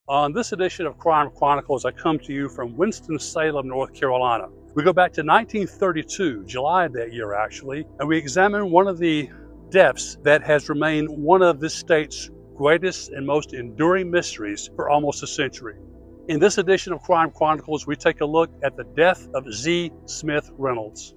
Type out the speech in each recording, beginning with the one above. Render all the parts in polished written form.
On this edition of Crime Chronicles, I come to you from Winston-Salem, North Carolina. We go back to 1932, July of that year actually, and we examine one of the deaths that has remained one of this state's greatest and most enduring mysteries for almost a century. In this edition of Crime Chronicles, we take a look at the death of Z. Smith Reynolds.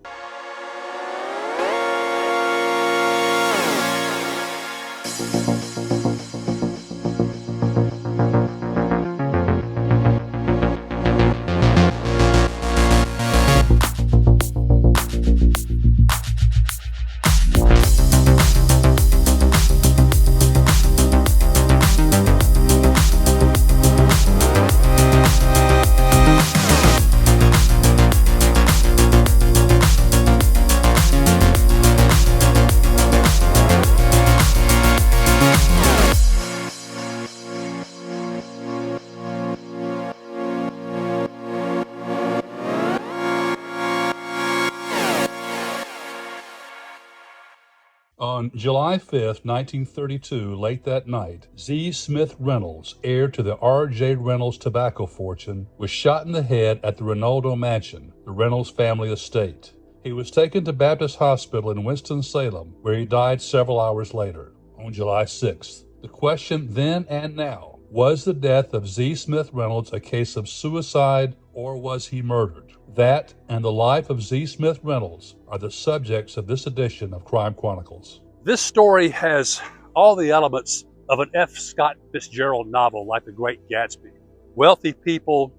On July 5th, 1932, late that night, Z. Smith Reynolds, heir to the R.J. Reynolds tobacco fortune, was shot in the head at the Reynolds mansion, the Reynolds family estate. He was taken to Baptist Hospital in Winston-Salem, where he died several hours later, on July 6th. The question then and now, was the death of Z. Smith Reynolds a case of suicide or was he murdered? That and the life of Z. Smith Reynolds are the subjects of this edition of Crime Chronicles. This story has all the elements of an F. Scott Fitzgerald novel like The Great Gatsby. Wealthy people,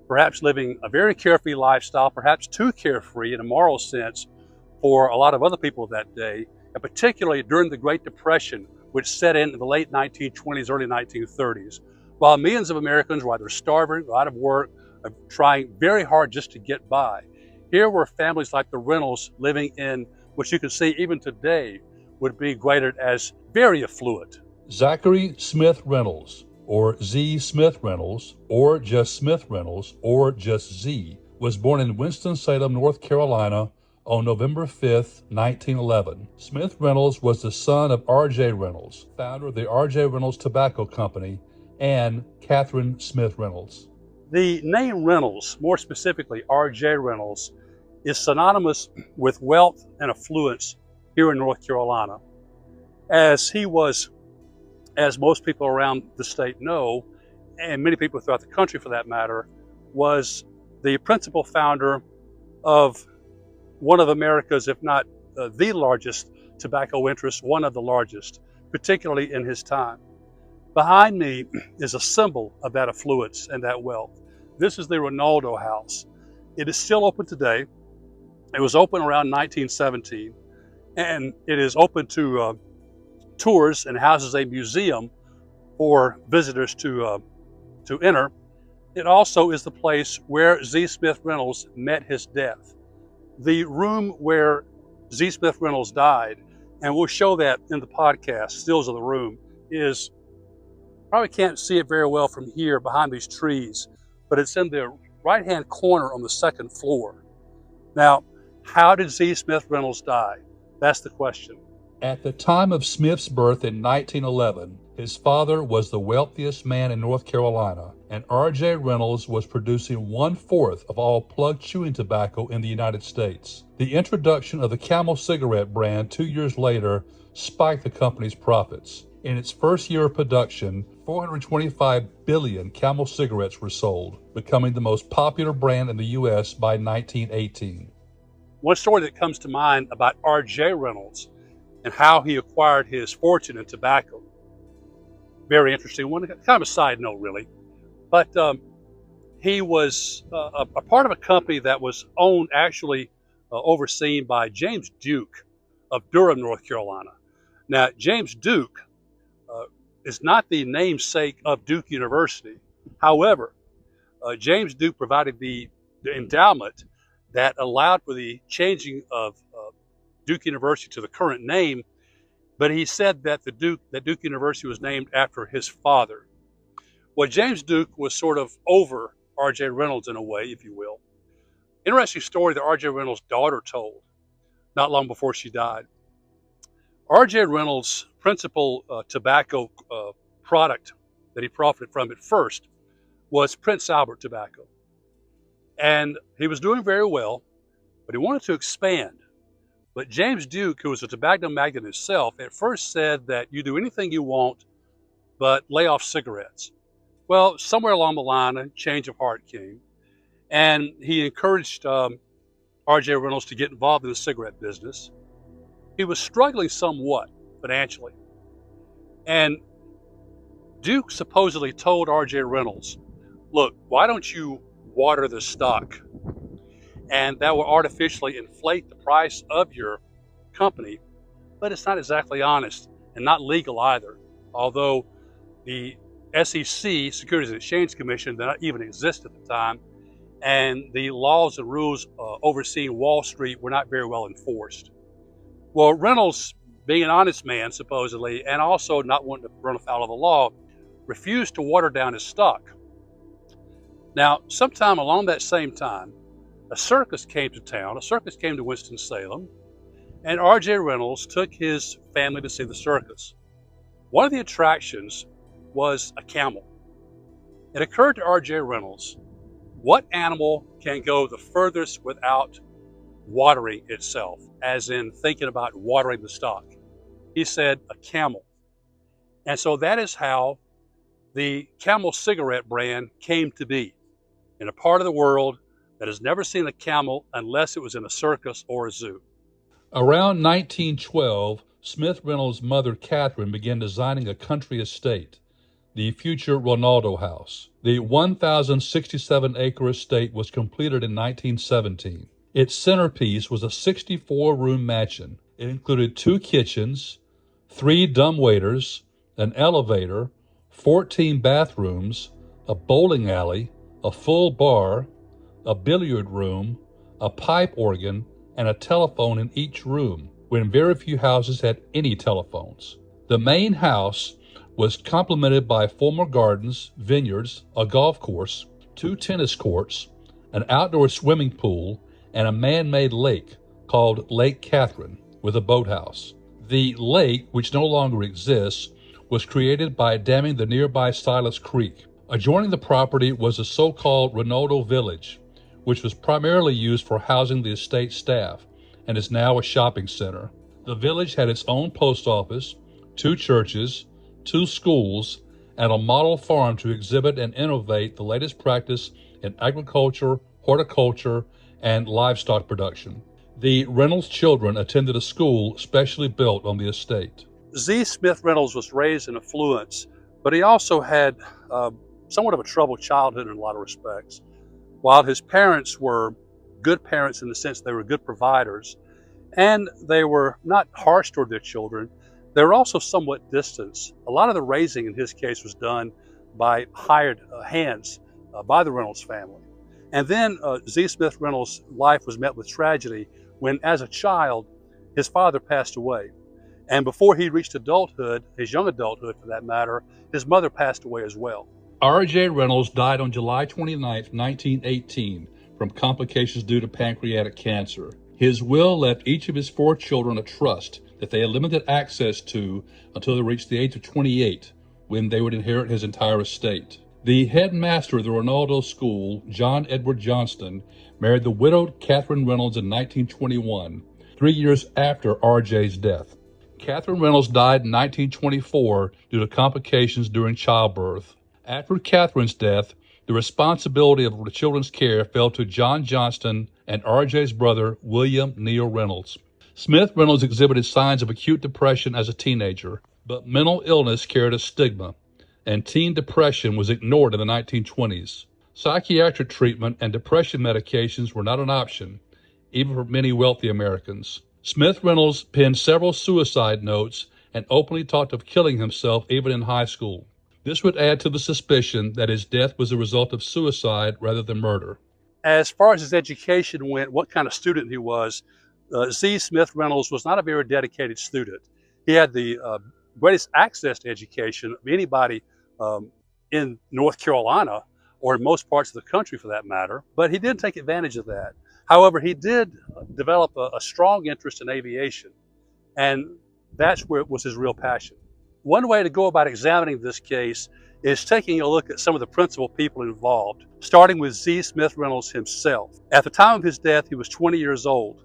perhaps living a very carefree lifestyle, perhaps too carefree in a moral sense for a lot of other people of that day, and particularly during the Great Depression, which set in the late 1920s, early 1930s, while millions of Americans were either starving or out of work, trying very hard just to get by. Here were families like the Reynolds living in, which you can see even today, would be graded as very affluent. Zachary Smith Reynolds, or Z. Smith Reynolds, or just Smith Reynolds, or just Z, was born in Winston-Salem, North Carolina on November 5th, 1911. Smith Reynolds was the son of R.J. Reynolds, founder of the R.J. Reynolds Tobacco Company, and Catherine Smith Reynolds. The name Reynolds, more specifically R.J. Reynolds, is synonymous with wealth and affluence here in North Carolina, as he was, as most people around the state know, and many people throughout the country for that matter, was the principal founder of one of America's, if not the largest tobacco interest, one of the largest, particularly in his time. Behind me is a symbol of that affluence and that wealth. This is the Reynolds house. It is still open today. It was open around 1917, and it is open to tours and houses a museum for visitors to enter. It also is the place where Z. Smith Reynolds met his death. The room where Z. Smith Reynolds died, and we'll show that in the podcast, stills of the room, is, probably can't see it very well from here behind these trees, but it's in the right-hand corner on the second floor. Now, how did Z. Smith Reynolds die? That's the question. At the time of Smith's birth in 1911, his father was the wealthiest man in North Carolina, and R.J. Reynolds was producing 1/4 of all plug chewing tobacco in the United States. The introduction of the Camels cigarette brand 2 years later spiked the company's profits. In its first year of production, 425 billion Camel cigarettes were sold, becoming the most popular brand in the U.S. by 1918. One story that comes to mind about R.J. Reynolds and how he acquired his fortune in tobacco. Very interesting one, kind of a side note really. But he was a part of a company that was owned, actually overseen by James Duke of Durham, North Carolina. Now, James Duke is not the namesake of Duke University. However, James Duke provided the endowment that allowed for the changing of Duke University to the current name, but he said that Duke University was named after his father. Well, James Duke was sort of over R.J. Reynolds in a way, if you will. Interesting story that R.J. Reynolds' daughter told not long before she died. R.J. Reynolds' principal tobacco product that he profited from at first was Prince Albert Tobacco. And he was doing very well, but he wanted to expand. But James Duke, who was a tobacco magnate himself, at first said that you do anything you want, but lay off cigarettes. Well, somewhere along the line, a change of heart came, and he encouraged R.J. Reynolds to get involved in the cigarette business. He was struggling somewhat financially, and Duke supposedly told R.J. Reynolds, look, why don't you water the stock? And that will artificially inflate the price of your company, but it's not exactly honest and not legal either. Although the SEC, Securities and Exchange Commission, did not even exist at the time, and the laws and rules overseeing Wall Street were not very well enforced. Well, Reynolds, being an honest man, supposedly, and also not wanting to run afoul of the law, refused to water down his stock. Now, sometime along that same time, a circus came to town. A circus came to Winston-Salem, and R.J. Reynolds took his family to see the circus. One of the attractions was a camel. It occurred to R.J. Reynolds, what animal can go the furthest without watering itself, as in thinking about watering the stock? He said, a camel. And so that is how the Camel cigarette brand came to be, in a part of the world that has never seen a camel unless it was in a circus or a zoo. Around 1912, Smith Reynolds' mother, Catherine, began designing a country estate, the future Ronaldo House. The 1,067-acre estate was completed in 1917. Its centerpiece was a 64-room mansion. It included 2 kitchens, 3 dumbwaiters, an elevator, 14 bathrooms, a bowling alley, a full bar, a billiard room, a pipe organ, and a telephone in each room, when very few houses had any telephones. The main house was complemented by formal gardens, vineyards, a golf course, 2 tennis courts, an outdoor swimming pool, and a man-made lake called Lake Catherine with a boathouse. The lake, which no longer exists, was created by damming the nearby Silas Creek. Adjoining the property was the so-called Ronaldo Village, which was primarily used for housing the estate staff and is now a shopping center. The village had its own post office, 2 churches, 2 schools, and a model farm to exhibit and innovate the latest practice in agriculture, horticulture, and livestock production. The Reynolds children attended a school specially built on the estate. Z. Smith Reynolds was raised in affluence, but he also had somewhat of a troubled childhood in a lot of respects. While his parents were good parents in the sense they were good providers, and they were not harsh toward their children, they were also somewhat distant. A lot of the raising in his case was done by hired hands by the Reynolds family. And then Z. Smith Reynolds' life was met with tragedy when, as a child, his father passed away. And before he reached adulthood, his young adulthood for that matter, his mother passed away as well. R.J. Reynolds died on July 29, 1918, from complications due to pancreatic cancer. His will left each of his 4 children a trust that they had limited access to until they reached the age of 28, when they would inherit his entire estate. The headmaster of the Ronaldo School, John Edward Johnston, married the widowed Catherine Reynolds in 1921, 3 years after R.J.'s death. Catherine Reynolds died in 1924 due to complications during childbirth. After Catherine's death, the responsibility of the children's care fell to John Johnston and R.J.'s brother, William Neal Reynolds. Smith Reynolds exhibited signs of acute depression as a teenager, but mental illness carried a stigma, and teen depression was ignored in the 1920s. Psychiatric treatment and depression medications were not an option, even for many wealthy Americans. Smith Reynolds penned several suicide notes and openly talked of killing himself even in high school. This would add to the suspicion that his death was a result of suicide rather than murder. As far as his education went, what kind of student he was, Z. Smith Reynolds was not a very dedicated student. He had the greatest access to education of anybody in North Carolina, or in most parts of the country for that matter, but he didn't take advantage of that. However, he did develop a strong interest in aviation, and that's where it was his real passion. One way to go about examining this case is taking a look at some of the principal people involved, starting with Z. Smith Reynolds himself. At the time of his death, he was 20 years old.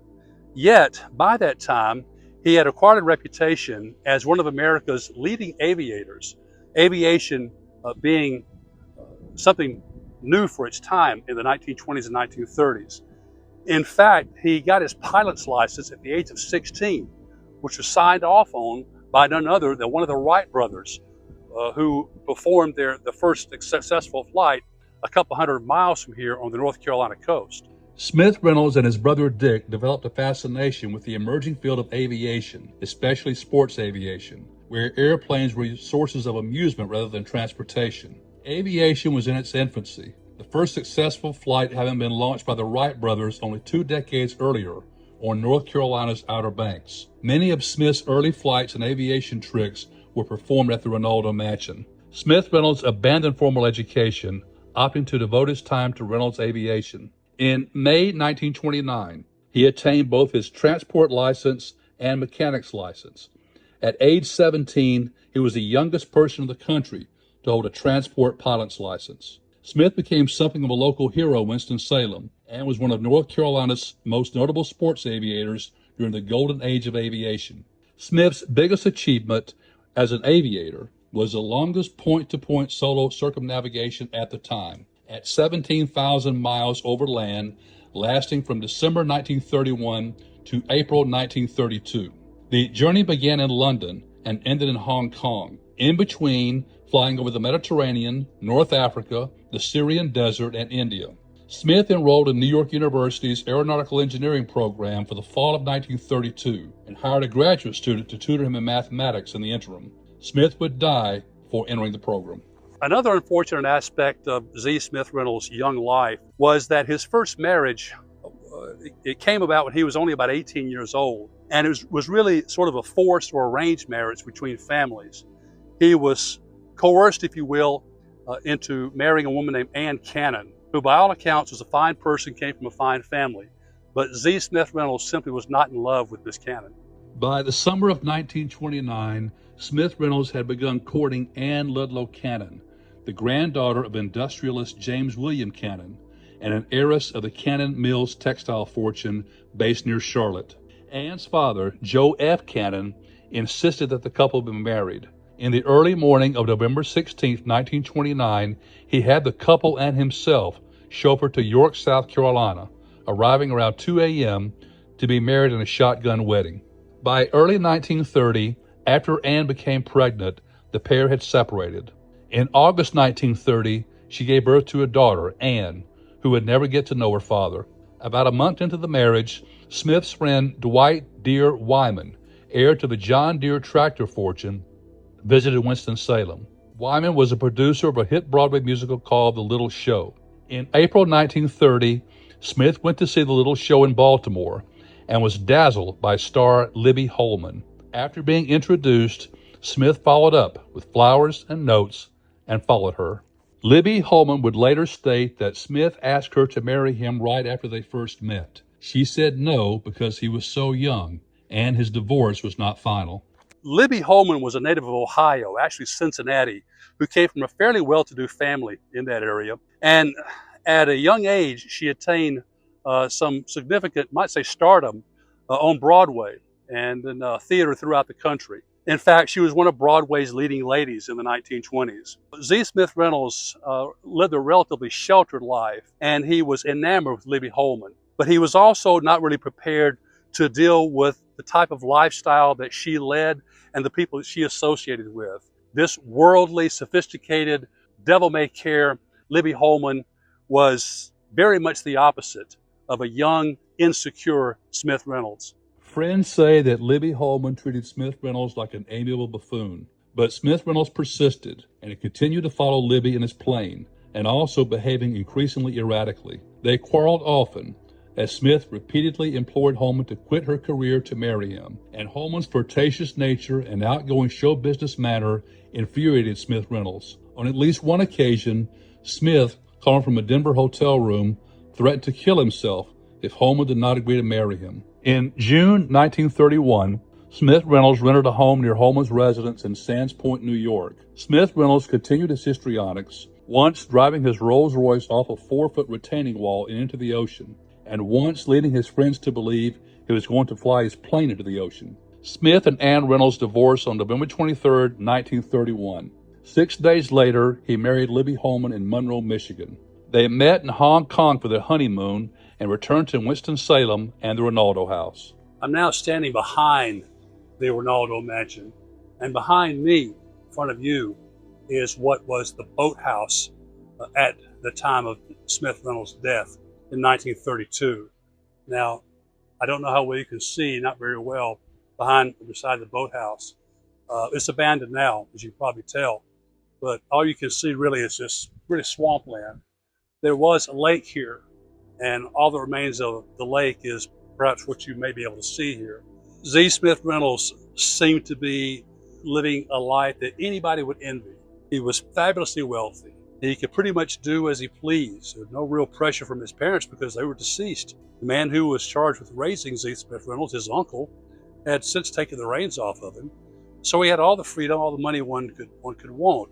Yet, by that time, he had acquired a reputation as one of America's leading aviators, aviation being something new for its time in the 1920s and 1930s. In fact, he got his pilot's license at the age of 16, which was signed off on by none other than one of the Wright brothers, who performed the first successful flight a couple hundred miles from here on the North Carolina coast. Smith Reynolds and his brother Dick developed a fascination with the emerging field of aviation, especially sports aviation, where airplanes were sources of amusement rather than transportation. Aviation was in its infancy, the first successful flight having been launched by the Wright brothers only 2 decades earlier on North Carolina's Outer Banks. Many of Smith's early flights and aviation tricks were performed at the Reynolds Mansion. Smith Reynolds abandoned formal education, opting to devote his time to Reynolds Aviation. In May 1929, he attained both his transport license and mechanic's license. At age 17, he was the youngest person in the country to hold a transport pilot's license. Smith became something of a local hero in Winston-Salem and was one of North Carolina's most notable sports aviators during the golden age of aviation. Smith's biggest achievement as an aviator was the longest point-to-point solo circumnavigation at the time, at 17,000 miles over land, lasting from December 1931 to April 1932. The journey began in London and ended in Hong Kong, in between flying over the Mediterranean, North Africa, the Syrian desert, and India. Smith enrolled in New York University's aeronautical engineering program for the fall of 1932 and hired a graduate student to tutor him in mathematics in the interim. Smith would die before entering the program. Another unfortunate aspect of Z. Smith Reynolds' young life was that his first marriage, it came about when he was only about 18 years old, and it was really sort of a forced or arranged marriage between families. He was coerced, if you will, into marrying a woman named Ann Cannon, who by all accounts was a fine person, came from a fine family. But Z. Smith Reynolds simply was not in love with Miss Cannon. By the summer of 1929, Smith Reynolds had begun courting Ann Ludlow Cannon, the granddaughter of industrialist James William Cannon, and an heiress of the Cannon Mills textile fortune based near Charlotte. Ann's father, Joe F. Cannon, insisted that the couple be married. In the early morning of November 16, 1929, he had the couple and himself chauffeured to York, South Carolina, arriving around 2 a.m. to be married in a shotgun wedding. By early 1930, after Ann became pregnant, the pair had separated. In August 1930, she gave birth to a daughter, Ann, who would never get to know her father. About a month into the marriage, Smith's friend Dwight Deere Wyman, heir to the John Deere tractor fortune, visited Winston-Salem. Wyman was a producer of a hit Broadway musical called The Little Show. In April 1930, Smith went to see The Little Show in Baltimore and was dazzled by star Libby Holman. After being introduced, Smith followed up with flowers and notes and followed her. Libby Holman would later state that Smith asked her to marry him right after they first met. She said no because he was so young and his divorce was not final. Libby Holman was a native of Ohio, actually Cincinnati, who came from a fairly well-to-do family in that area. And at a young age, she attained some significant, might say, stardom on Broadway and in theater throughout the country. In fact, she was one of Broadway's leading ladies in the 1920s. Z. Smith Reynolds lived a relatively sheltered life, and he was enamored with Libby Holman. But he was also not really prepared to deal with the type of lifestyle that she led and the people that she associated with. This worldly, sophisticated, devil-may-care Libby Holman was very much the opposite of a young, insecure Smith Reynolds. Friends say that Libby Holman treated Smith Reynolds like an amiable buffoon, but Smith Reynolds persisted and continued to follow Libby in his plane and also behaving increasingly erratically. They quarreled often, as Smith repeatedly implored Holman to quit her career to marry him, and Holman's flirtatious nature and outgoing show business manner infuriated Smith Reynolds. On at least one occasion, Smith, calling from a Denver hotel room, threatened to kill himself if Holman did not agree to marry him. In June 1931, Smith Reynolds rented a home near Holman's residence in Sands Point, New York. Smith Reynolds continued his histrionics, once driving his Rolls-Royce off a 4-foot retaining wall and into the ocean, and once leading his friends to believe he was going to fly his plane into the ocean. Smith and Ann Reynolds divorced on November 23, 1931. 6 days later, he married Libby Holman in Monroe, Michigan. They met in Hong Kong for their honeymoon and returned to Winston-Salem and the Reynolds house. I'm now standing behind the Reynolds mansion, and behind me, in front of you, is what was the boathouse at the time of Smith Reynolds' death in 1932. Now, I don't know how well you can see, not very well, beside the boathouse. It's abandoned now, as you can probably tell, but all you can see really is this really swampland. There was a lake here, and all that remains of the lake is perhaps what you may be able to see here. Z. Smith Reynolds seemed to be living a life that anybody would envy. He was fabulously wealthy. He could pretty much do as he pleased. There was no real pressure from his parents because they were deceased. The man who was charged with raising Z. Smith Reynolds, his uncle, had since taken the reins off of him. So he had all the freedom, all the money one could want.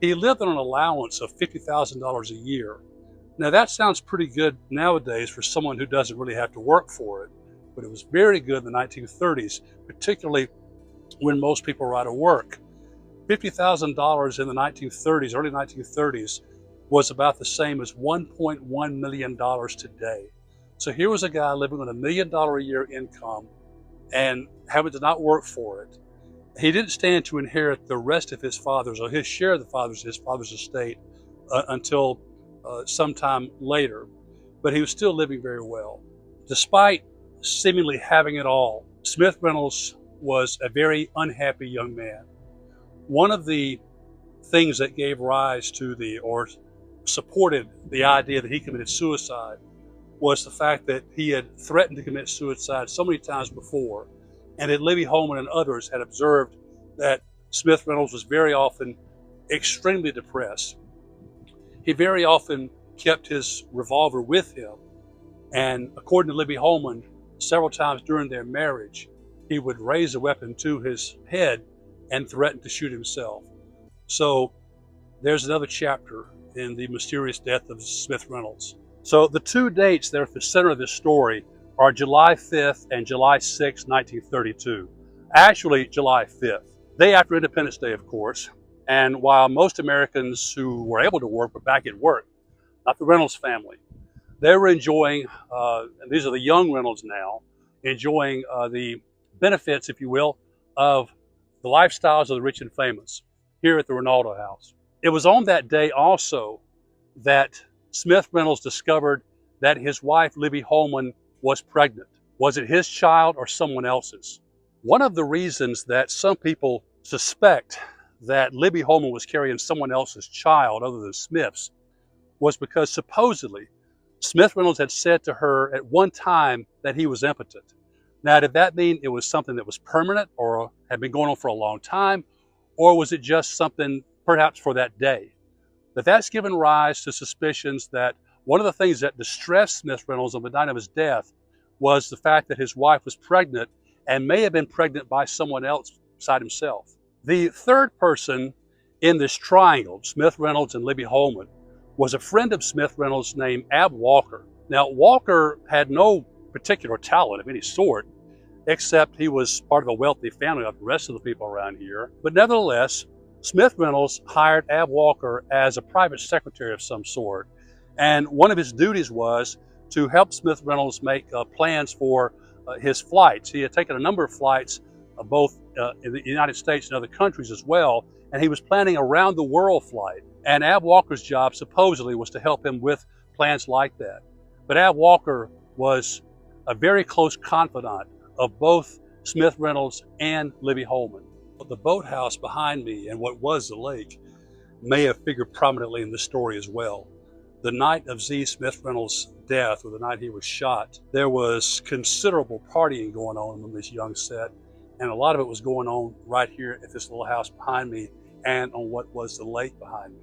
He lived on an allowance of $50,000 a year. Now that sounds pretty good nowadays for someone who doesn't really have to work for it, but it was very good in the 1930s, particularly when most people were out of work. $50,000 in the 1930s, early 1930s, was about the same as $1.1 million today. So here was a guy living on $1 million a year income and having to not work for it. He didn't stand to inherit the rest of his father's, or his share of his father's estate until sometime later, but he was still living very well. Despite seemingly having it all, Smith Reynolds was a very unhappy young man. One of the things that gave rise to or supported the idea that he committed suicide was the fact that he had threatened to commit suicide so many times before, and that Libby Holman and others had observed that Smith Reynolds was very often extremely depressed. He very often kept his revolver with him, and according to Libby Holman, several times during their marriage, he would raise a weapon to his head and threaten to shoot himself. So there's another chapter in the mysterious death of Smith Reynolds. So the two dates that are at the center of this story are July 5th and July 6th, 1932. Actually, July 5th, day after Independence Day, of course. And while most Americans who were able to work were back at work, not the Reynolds family, they were enjoying, and these are the young Reynolds now, enjoying the benefits, if you will, of the lifestyles of the rich and famous here at the Reynolds house. It was on that day also that Smith Reynolds discovered that his wife, Libby Holman, was pregnant. Was it his child or someone else's? One of the reasons that some people suspect that Libby Holman was carrying someone else's child other than Smith's was because supposedly Smith Reynolds had said to her at one time that he was impotent. Now, did that mean it was something that was permanent or had been going on for a long time, or was it just something perhaps for that day? But that's given rise to suspicions that one of the things that distressed Smith Reynolds on the night of his death was the fact that his wife was pregnant and may have been pregnant by someone else beside himself. The third person in this triangle, Smith Reynolds and Libby Holman, was a friend of Smith Reynolds named Ab Walker. Now, Walker had no particular talent of any sort, except he was part of a wealthy family like the rest of the people around here. But nevertheless, Smith Reynolds hired Ab Walker as a private secretary of some sort. And one of his duties was to help Smith Reynolds make plans for his flights. He had taken a number of flights, both in the United States and other countries as well, and he was planning a round the world flight. And Ab Walker's job supposedly was to help him with plans like that. But Ab Walker was a very close confidant of both Smith Reynolds and Libby Holman. The boathouse behind me and what was the lake may have figured prominently in this story as well. The night of Z. Smith Reynolds' death, or the night he was shot, there was considerable partying going on in this young set, and a lot of it was going on right here at this little house behind me and on what was the lake behind me.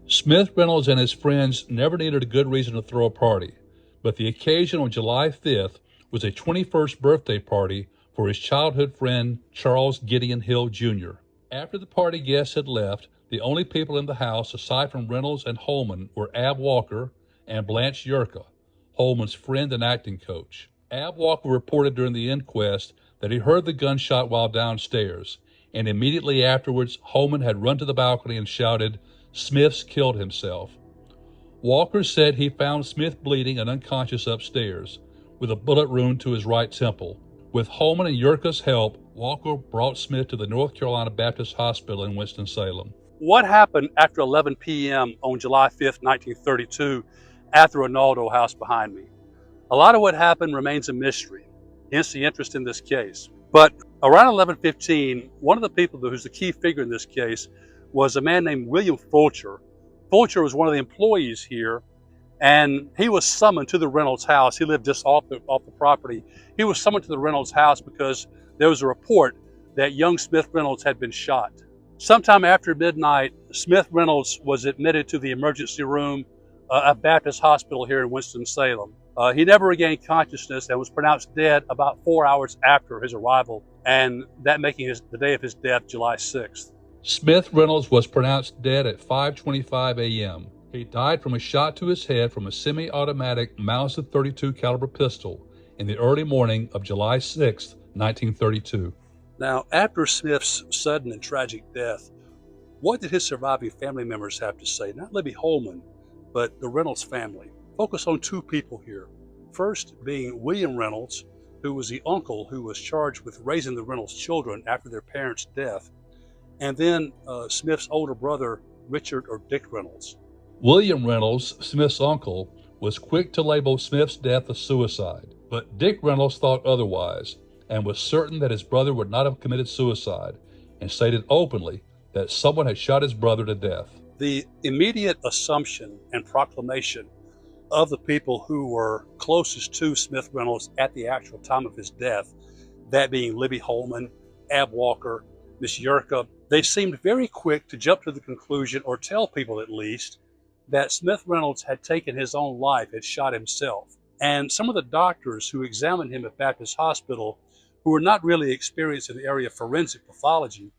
Smith Reynolds and his friends never needed a good reason to throw a party, but the occasion on July 5th was a 21st birthday party for his childhood friend Charles Gideon Hill Jr. After the party guests had left, the only people in the house aside from Reynolds and Holman were Ab Walker and Blanche Yerka, Holman's friend and acting coach. Ab Walker reported during the inquest that he heard the gunshot while downstairs, and immediately afterwards Holman had run to the balcony and shouted, "Smith's killed himself." Walker said he found Smith bleeding and unconscious upstairs, with a bullet wound to his right temple. With Holman and Yerka's help, Walker brought Smith to the North Carolina Baptist Hospital in Winston-Salem. What happened after 11 p.m. on July 5th, 1932, at the Reynolds house behind me? A lot of what happened remains a mystery, hence the interest in this case. But around 11:15, one of the people who's the key figure in this case was a man named William Fulcher. Fulcher was one of the employees here, and he was summoned to the Reynolds house. He lived just off the property. He was summoned to the Reynolds house because there was a report that young Smith Reynolds had been shot. Sometime after midnight, Smith Reynolds was admitted to the emergency room at Baptist Hospital here in Winston-Salem. He never regained consciousness and was pronounced dead about 4 hours after his arrival, and that making the day of his death July 6th. Smith Reynolds was pronounced dead at 5:25 a.m. He died from a shot to his head from a semi-automatic Mauser .32 caliber pistol in the early morning of July 6, 1932. Now, after Smith's sudden and tragic death, what did his surviving family members have to say? Not Libby Holman, but the Reynolds family. Focus on two people here. First being William Reynolds, who was the uncle who was charged with raising the Reynolds children after their parents' death, and then Smith's older brother, Richard or Dick Reynolds. William Reynolds, Smith's uncle, was quick to label Smith's death a suicide, but Dick Reynolds thought otherwise and was certain that his brother would not have committed suicide, and stated openly that someone had shot his brother to death. The immediate assumption and proclamation of the people who were closest to Smith Reynolds at the actual time of his death, that being Libby Holman, Ab Walker, Miss Yerka, they seemed very quick to jump to the conclusion, or tell people at least, that Smith Reynolds had taken his own life, had shot himself. And some of the doctors who examined him at Baptist Hospital, who were not really experienced in the area of forensic pathology,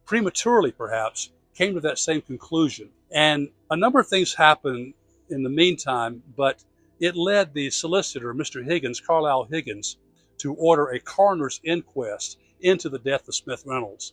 prematurely perhaps, came to that same conclusion. And a number of things happened in the meantime, but it led the solicitor, Mr. Higgins, Carlisle Higgins, to order a coroner's inquest into the death of Smith Reynolds.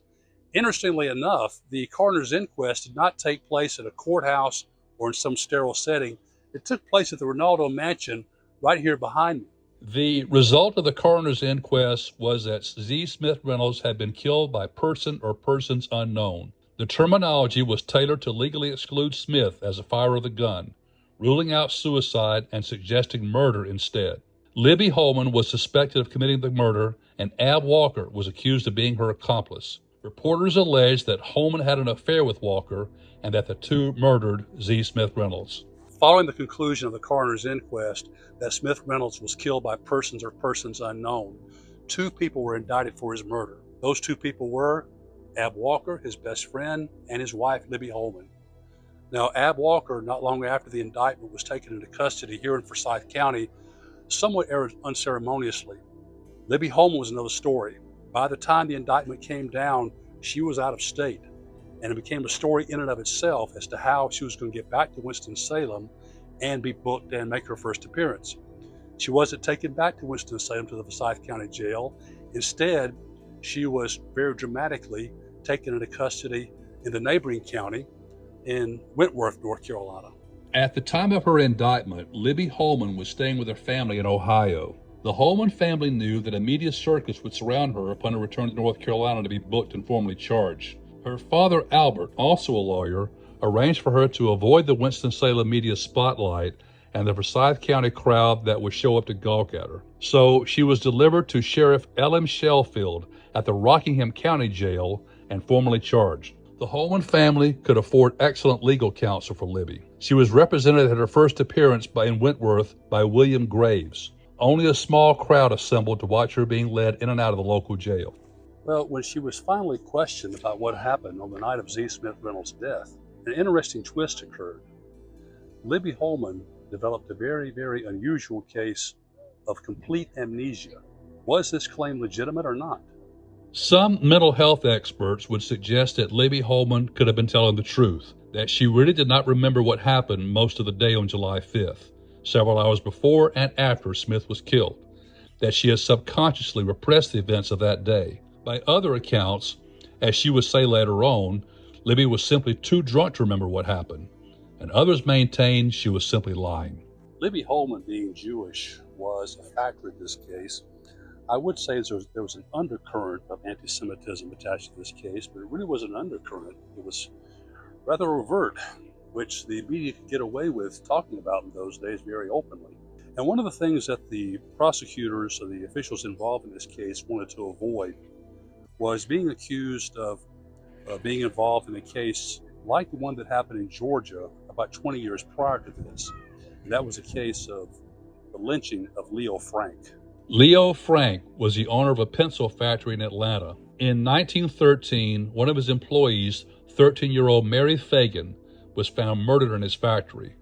Interestingly enough, the coroner's inquest did not take place at a courthouse or in some sterile setting. It took place at the Reynolds mansion right here behind me. The result of the coroner's inquest was that Z. Smith Reynolds had been killed by person or persons unknown. The terminology was tailored to legally exclude Smith as a firer of the gun, ruling out suicide and suggesting murder instead. Libby Holman was suspected of committing the murder, and Ab Walker was accused of being her accomplice. Reporters alleged that Holman had an affair with Walker and that the two murdered Z. Smith Reynolds. Following the conclusion of the coroner's inquest that Smith Reynolds was killed by persons or persons unknown, two people were indicted for his murder. Those two people were Ab Walker, his best friend, and his wife, Libby Holman. Now, Ab Walker, not long after the indictment, was taken into custody here in Forsyth County, somewhat unceremoniously. Libby Holman was another story. By the time the indictment came down, she was out of state, and it became a story in and of itself as to how she was going to get back to Winston-Salem and be booked and make her first appearance. She wasn't taken back to Winston-Salem to the Forsyth County Jail. Instead, she was very dramatically taken into custody in the neighboring county in Wentworth, North Carolina. At the time of her indictment, Libby Holman was staying with her family in Ohio. The Holman family knew that a media circus would surround her upon her return to North Carolina to be booked and formally charged. Her father, Albert, also a lawyer, arranged for her to avoid the Winston-Salem media spotlight and the Forsyth County crowd that would show up to gawk at her. So she was delivered to Sheriff L.M. Sheffield at the Rockingham County Jail and formally charged. The Holman family could afford excellent legal counsel for Libby. She was represented at her first appearance in Wentworth by William Graves. Only a small crowd assembled to watch her being led in and out of the local jail. Well, when she was finally questioned about what happened on the night of Z. Smith Reynolds' death, an interesting twist occurred. Libby Holman developed a very, very unusual case of complete amnesia. Was this claim legitimate or not? Some mental health experts would suggest that Libby Holman could have been telling the truth, that she really did not remember what happened most of the day on July 5th, several hours before and after Smith was killed, that she has subconsciously repressed the events of that day. By other accounts, as she would say later on, Libby was simply too drunk to remember what happened, and others maintained she was simply lying. Libby Holman, being Jewish, was a factor in this case. I would say there was an undercurrent of anti-Semitism attached to this case, but it really wasn't an undercurrent. It was rather overt, which the media could get away with talking about in those days very openly. And one of the things that the prosecutors or the officials involved in this case wanted to avoid was being accused of being involved in a case like the one that happened in Georgia about 20 years prior to this. And that was a case of the lynching of Leo Frank. Leo Frank was the owner of a pencil factory in Atlanta. In 1913, one of his employees, 13-year-old Mary Fagan, was found murdered in his factory.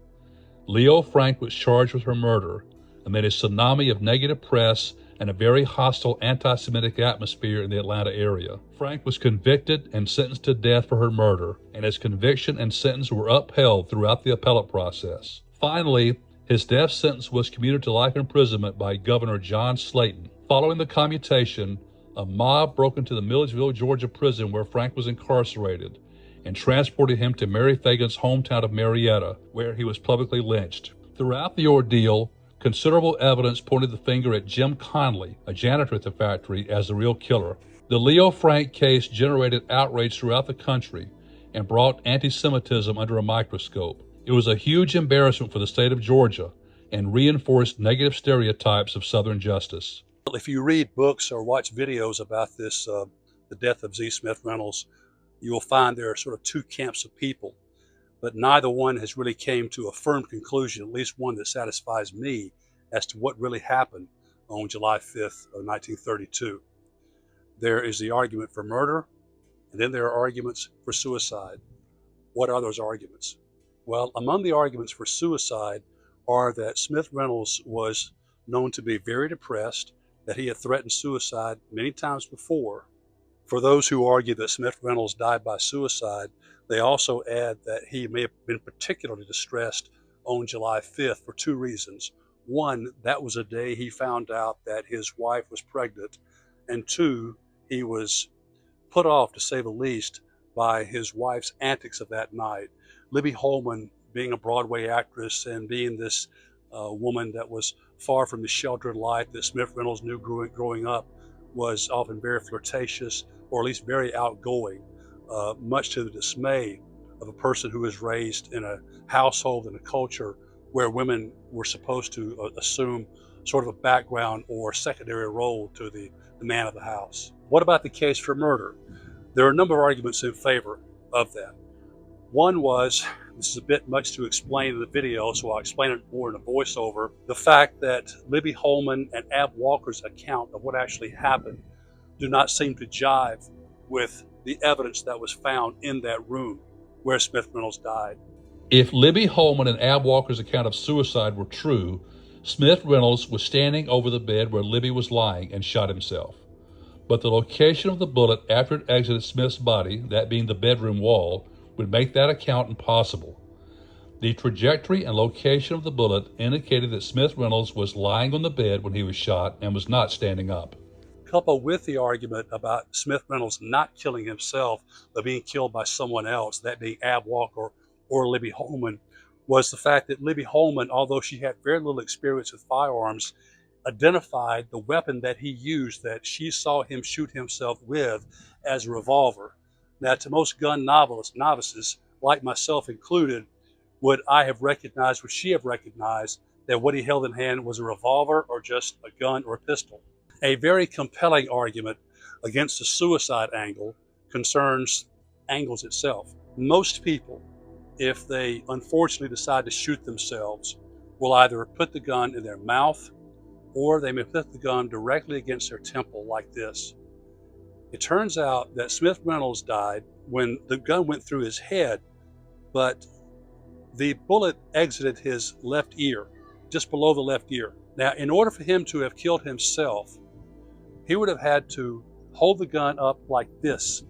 Leo Frank was charged with her murder amid a tsunami of negative press and a very hostile anti-Semitic atmosphere in the Atlanta area. Frank was convicted and sentenced to death for her murder, and his conviction and sentence were upheld throughout the appellate process. Finally, his death sentence was commuted to life imprisonment by Governor John Slayton. Following the commutation, a mob broke into the Milledgeville, Georgia prison where Frank was incarcerated and transported him to Mary Fagan's hometown of Marietta, where he was publicly lynched. Throughout the ordeal, considerable evidence pointed the finger at Jim Conley, a janitor at the factory, as the real killer. The Leo Frank case generated outrage throughout the country and brought anti-Semitism under a microscope. It was a huge embarrassment for the state of Georgia and reinforced negative stereotypes of Southern justice. If you read books or watch videos about this, the death of Z. Smith Reynolds, you will find there are sort of two camps of people, but neither one has really came to a firm conclusion, at least one that satisfies me, as to what really happened on July 5th of 1932. There is the argument for murder, and then there are arguments for suicide. What are those arguments? Well, among the arguments for suicide are that Smith Reynolds was known to be very depressed, that he had threatened suicide many times before. For those who argue that Smith Reynolds died by suicide, they also add that he may have been particularly distressed on July 5th for two reasons. One, that was a day he found out that his wife was pregnant, and two, he was put off, to say the least, by his wife's antics of that night. Libby Holman, being a Broadway actress and being this woman that was far from the sheltered life that Smith Reynolds knew growing up, was often very flirtatious, or at least very outgoing, much to the dismay of a person who was raised in a household and a culture where women were supposed to assume sort of a background or secondary role to the man of the house. What about the case for murder? There are a number of arguments in favor of that. One was, this is a bit much to explain in the video, so I'll explain it more in a voiceover, the fact that Libby Holman and Ab Walker's account of what actually happened do not seem to jive with the evidence that was found in that room where Smith Reynolds died. If Libby Holman and Ab Walker's account of suicide were true, Smith Reynolds was standing over the bed where Libby was lying and shot himself. But the location of the bullet after it exited Smith's body, that being the bedroom wall, would make that account impossible. The trajectory and location of the bullet indicated that Smith Reynolds was lying on the bed when he was shot and was not standing up. Coupled with the argument about Smith Reynolds not killing himself, but being killed by someone else, that being Ab Walker or Libby Holman, was the fact that Libby Holman, although she had very little experience with firearms, identified the weapon that he used, that she saw him shoot himself with, as a revolver. Now, to most gun novices, like myself included, would I have recognized, would she have recognized, that what he held in hand was a revolver or just a gun or a pistol? A very compelling argument against the suicide angle concerns angles itself. Most people, if they unfortunately decide to shoot themselves, will either put the gun in their mouth or they may put the gun directly against their temple like this. It turns out that Smith Reynolds died when the gun went through his head, but the bullet exited his left ear, just below the left ear. Now, in order for him to have killed himself, he would have had to hold the gun up like this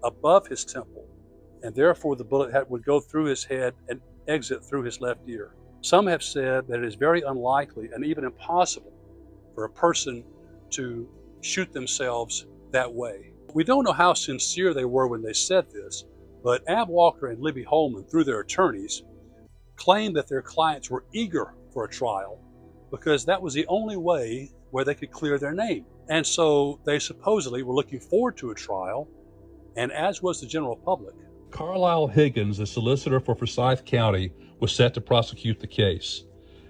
above his temple, and therefore the bullet would go through his head and exit through his left ear. Some have said that it is very unlikely and even impossible for a person to shoot themselves that way. We don't know how sincere they were when they said this, but Ab Walker and Libby Holman, through their attorneys, claimed that their clients were eager for a trial because that was the only way where they could clear their name. And so they supposedly were looking forward to a trial, and as was the general public. Carlisle Higgins, the solicitor for Forsyth County, was set to prosecute the case.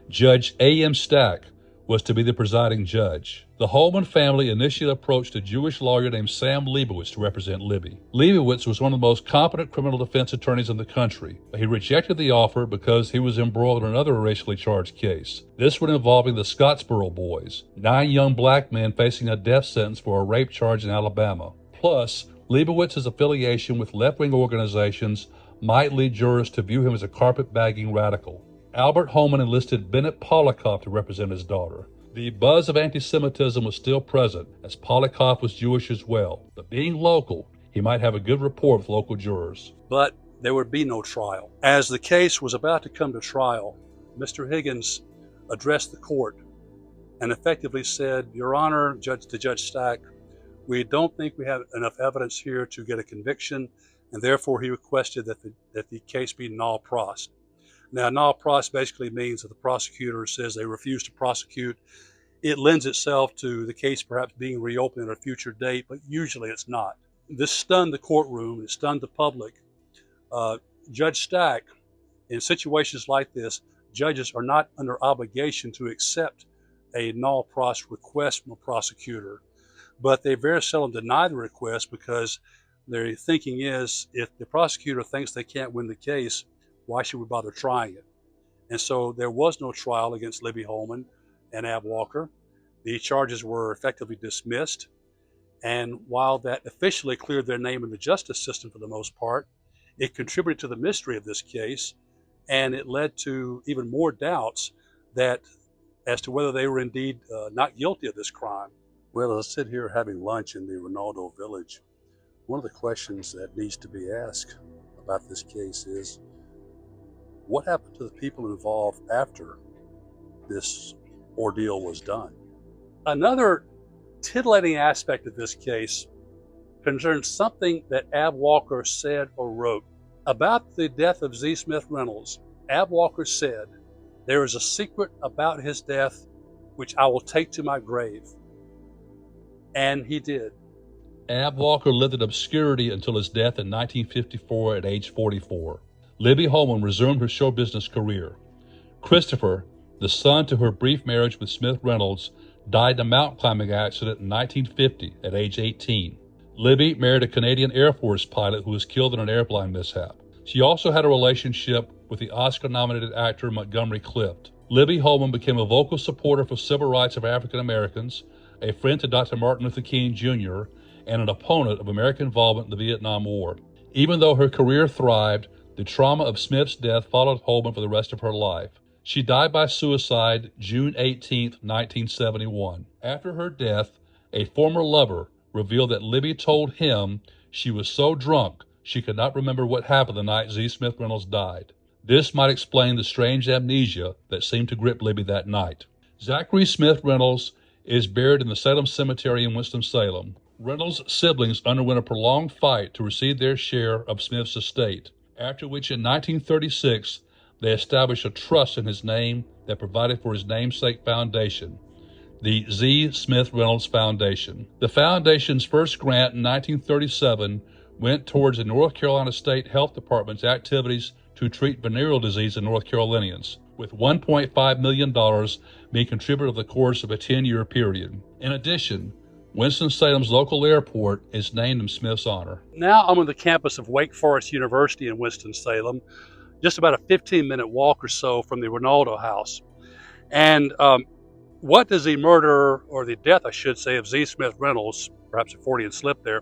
Judge A.M. Stack was to be the presiding judge. The Holman family initially approached a Jewish lawyer named Sam Leibowitz to represent Libby. Leibowitz was one of the most competent criminal defense attorneys in the country, but he rejected the offer because he was embroiled in another racially charged case. This one involving the Scottsboro boys, 9 young black men facing a death sentence for a rape charge in Alabama. Plus, Leibowitz's affiliation with left-wing organizations might lead jurors to view him as a carpet-bagging radical. Albert Holman enlisted Bennett Polikoff to represent his daughter. The buzz of anti-Semitism was still present, as Polikoff was Jewish as well. But being local, he might have a good rapport with local jurors. But there would be no trial. As the case was about to come to trial, Mr. Higgins addressed the court and effectively said, "Your Honor, to Judge Stack, we don't think we have enough evidence here to get a conviction, and therefore he requested that the case be nol pros." Now, nol pros basically means that the prosecutor says they refuse to prosecute. It lends itself to the case perhaps being reopened at a future date, but usually it's not. This stunned the courtroom, it stunned the public. Judge Stack, in situations like this, judges are not under obligation to accept a nol pros request from a prosecutor, but they very seldom deny the request because their thinking is, if the prosecutor thinks they can't win the case, why should we bother trying it? And so there was no trial against Libby Holman and Ab Walker. The charges were effectively dismissed. And while that officially cleared their name in the justice system for the most part, it contributed to the mystery of this case, and it led to even more doubts as to whether they were indeed not guilty of this crime. Well, as I sit here having lunch in the Reynolds village, one of the questions that needs to be asked about this case is, what happened to the people involved after this ordeal was done? Another titillating aspect of this case concerns something that Ab Walker said or wrote. About the death of Z. Smith Reynolds, Ab Walker said, "There is a secret about his death which I will take to my grave." And he did. Ab Walker lived in obscurity until his death in 1954 at age 44. Libby Holman resumed her show business career. Christopher, the son to her brief marriage with Smith Reynolds, died in a mountain climbing accident in 1950 at age 18. Libby married a Canadian Air Force pilot who was killed in an airplane mishap. She also had a relationship with the Oscar-nominated actor Montgomery Clift. Libby Holman became a vocal supporter for civil rights of African Americans, a friend to Dr. Martin Luther King Jr., and an opponent of American involvement in the Vietnam War. Even though her career thrived, the trauma of Smith's death followed Holman for the rest of her life. She died by suicide June 18, 1971. After her death, a former lover revealed that Libby told him she was so drunk she could not remember what happened the night Z. Smith Reynolds died. This might explain the strange amnesia that seemed to grip Libby that night. Zachary Smith Reynolds is buried in the Salem Cemetery in Winston-Salem. Reynolds' siblings underwent a prolonged fight to receive their share of Smith's estate, after which in 1936 they established a trust in his name that provided for his namesake foundation, the Z. Smith Reynolds Foundation. The foundation's first grant in 1937 went towards the North Carolina State Health Department's activities to treat venereal disease in North Carolinians, with $1.5 million being contributed over the course of a 10-year period. In addition, Winston-Salem's local airport is named in Smith's honor. Now I'm on the campus of Wake Forest University in Winston-Salem, just about a 15-minute walk or so from the Reynolds house. And what does the murder, or the death, I should say, of Z. Smith Reynolds, perhaps a Freudian slip there,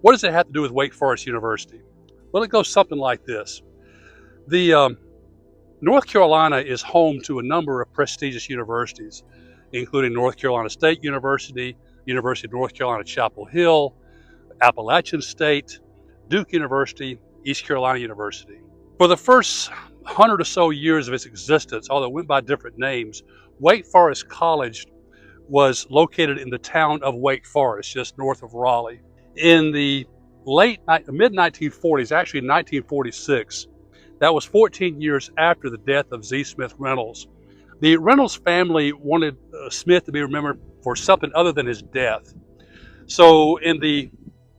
what does it have to do with Wake Forest University? Well, it goes something like this. The North Carolina is home to a number of prestigious universities, including North Carolina State University, University of North Carolina, Chapel Hill, Appalachian State, Duke University, East Carolina University. For the first 100 or so years of its existence, although it went by different names, Wake Forest College was located in the town of Wake Forest, just north of Raleigh. In the mid-1940s, actually 1946, that was 14 years after the death of Z. Smith Reynolds. The Reynolds family wanted Smith to be remembered for something other than his death. So in the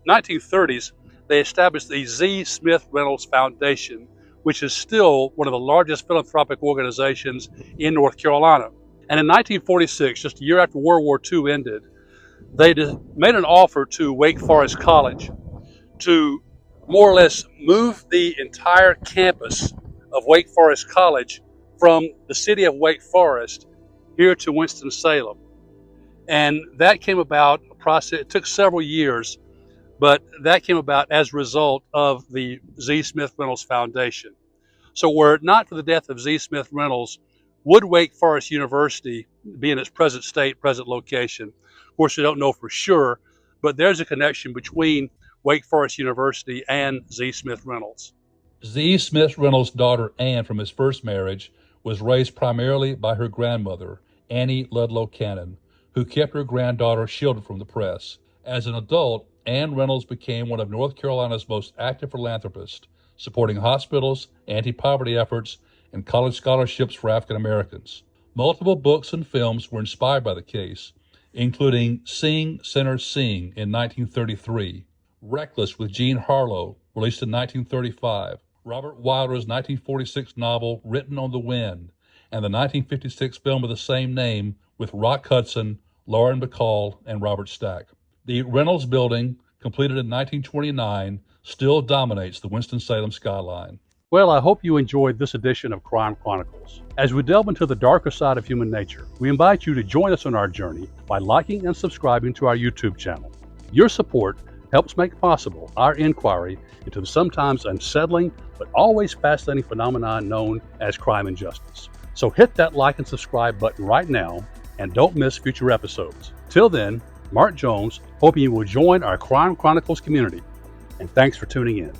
1930s, they established the Z. Smith Reynolds Foundation, which is still one of the largest philanthropic organizations in North Carolina. And in 1946, just a year after World War II ended, they made an offer to Wake Forest College to more or less move the entire campus of Wake Forest College from the city of Wake Forest here to Winston-Salem. And that came about, a process, it took several years, but that came about as a result of the Z. Smith Reynolds Foundation. So were it not for the death of Z. Smith Reynolds, would Wake Forest University be in its present state, present location? Of course, we don't know for sure, but there's a connection between Wake Forest University and Z. Smith Reynolds. Z. Smith Reynolds' daughter Anne from his first marriage was raised primarily by her grandmother, Annie Ludlow Cannon, who kept her granddaughter shielded from the press. As an adult, Anne Reynolds became one of North Carolina's most active philanthropists, supporting hospitals, anti-poverty efforts, and college scholarships for African Americans. Multiple books and films were inspired by the case, including Sing, Sinners Sing in 1933, Reckless with Jean Harlow, released in 1935, Robert Wilder's 1946 novel Written on the Wind, and the 1956 film of the same name with Rock Hudson, Lauren Bacall, and Robert Stack. The Reynolds Building, completed in 1929, still dominates the Winston-Salem skyline. Well, I hope you enjoyed this edition of Crime Chronicles. As we delve into the darker side of human nature, we invite you to join us on our journey by liking and subscribing to our YouTube channel. Your support helps make possible our inquiry into the sometimes unsettling but always fascinating phenomenon known as crime and justice. So hit that like and subscribe button right now and don't miss future episodes. Till then, Mark Jones, hoping you will join our Crime Chronicles community. And thanks for tuning in.